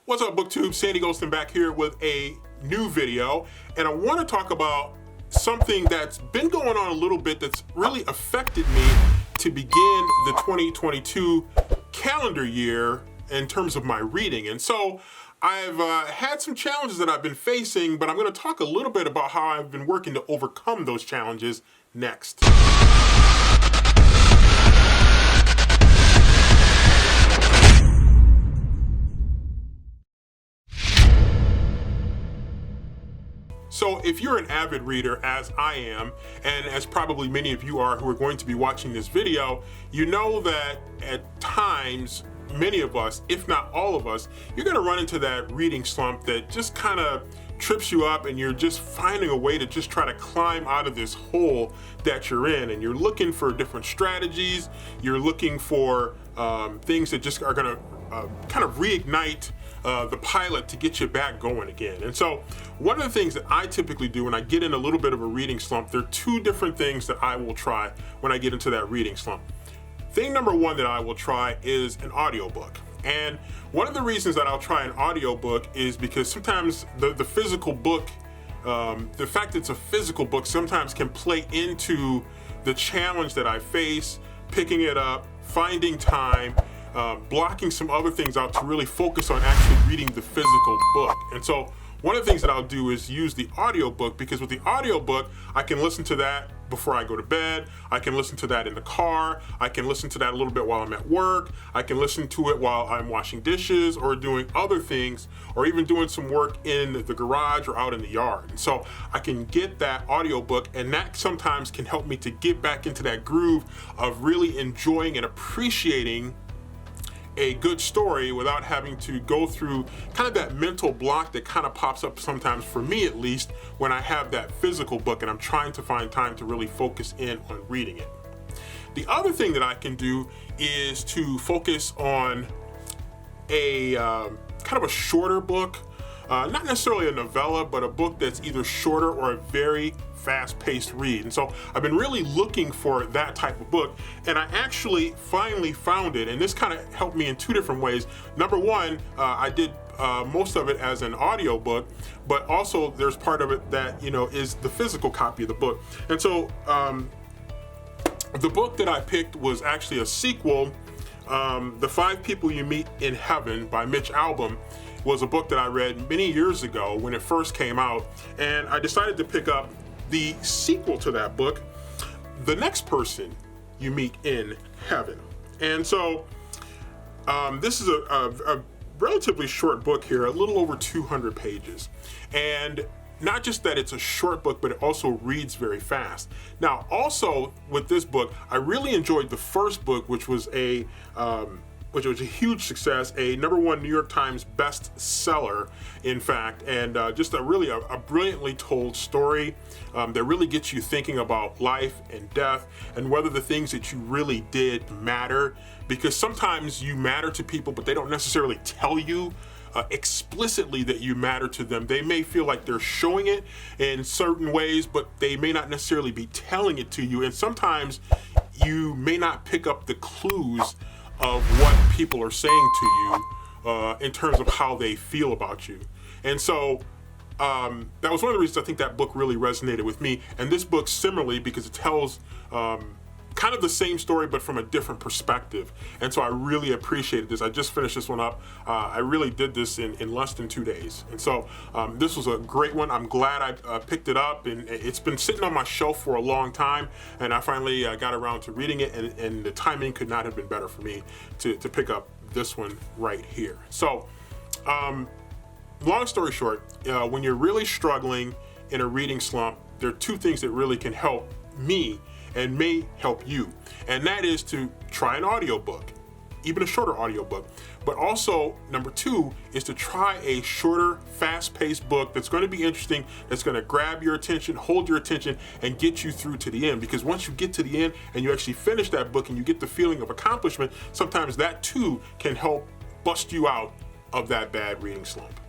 What's up, BookTube? Sandy Golston back here with a new video, and I want to talk about something that's been going on a little bit that's really affected me to begin the 2022 calendar year in terms of my reading. And so I've had some challenges that I've been facing, but I'm going to talk a little bit about how I've been working to overcome those challenges next. So if you're an avid reader, as I am, and as probably many of you are who are going to be watching this video, you know that at times, many of us, if not all of us, you're gonna run into that reading slump that just kind of trips you up, and you're just finding a way to just try to climb out of this hole that you're in, and you're looking for different strategies, you're looking for things that just are gonna kind of reignite the pilot to get you back going again. And so one of the things that I typically do when I get in a little bit of a reading slump, there are two different things that I will try when I get into that reading slump. Thing number one that I will try is an audiobook. And one of the reasons that I'll try an audiobook is because sometimes the physical book, the fact that it's a physical book sometimes can play into the challenge that I face, picking it up, finding time, blocking some other things out to really focus on actually reading the physical book. And so one of the things that I'll do is use the audiobook, because with the audiobook, I can listen to that before I go to bed. I can listen to that in the car. I can listen to that a little bit while I'm at work. I can listen to it while I'm washing dishes or doing other things, or even doing some work in the garage or out in the yard. And so I can get that audiobook, and that sometimes can help me to get back into that groove of really enjoying and appreciating a good story without having to go through kind of that mental block that kind of pops up sometimes, for me at least, when I have that physical book and I'm trying to find time to really focus in on reading it. The other thing that I can do is to focus on a kind of a shorter book, not necessarily a novella, but a book that's either shorter or a very fast-paced read. And so I've been really looking for that type of book, and I actually finally found it. And this kind of helped me in two different ways. Number one, I did most of it as an audiobook, but also there's part of it that, you know, is the physical copy of the book. And so the book that I picked was actually a sequel. The 5 People You Meet in Heaven by Mitch Albom was a book that I read many years ago when it first came out, and I decided to pick up the sequel to that book, The Next Person You Meet in Heaven. And so this is a relatively short book here, a little over 200 pages. And not just that it's a short book, but it also reads very fast. Now, also with this book, I really enjoyed the first book, which was a huge success, a #1 New York Times bestseller, in fact, and just a brilliantly told story that really gets you thinking about life and death and whether the things that you really did matter, because sometimes you matter to people, but they don't necessarily tell you explicitly that you matter to them. They may feel like they're showing it in certain ways, but they may not necessarily be telling it to you, and sometimes you may not pick up the clues of what people are saying to you in terms of how they feel about you. And so that was one of the reasons I think that book really resonated with me. And this book similarly, because it tells kind of the same story but from a different perspective. And so I really appreciated this. I just finished this one up. I really did this in less than 2 days. And so this was a great one. I'm glad I picked it up, and it's been sitting on my shelf for a long time, and I finally got around to reading it, and the timing could not have been better for me to pick up this one right here. So long story short, when you're really struggling in a reading slump, there are two things that really can help me and may help you. And that is to try an audiobook, even a shorter audiobook. But also, number 2 is to try a shorter, fast-paced book that's going to be interesting, that's going to grab your attention, hold your attention, and get you through to the end. Because once you get to the end and you actually finish that book and you get the feeling of accomplishment, sometimes that too can help bust you out of that bad reading slump.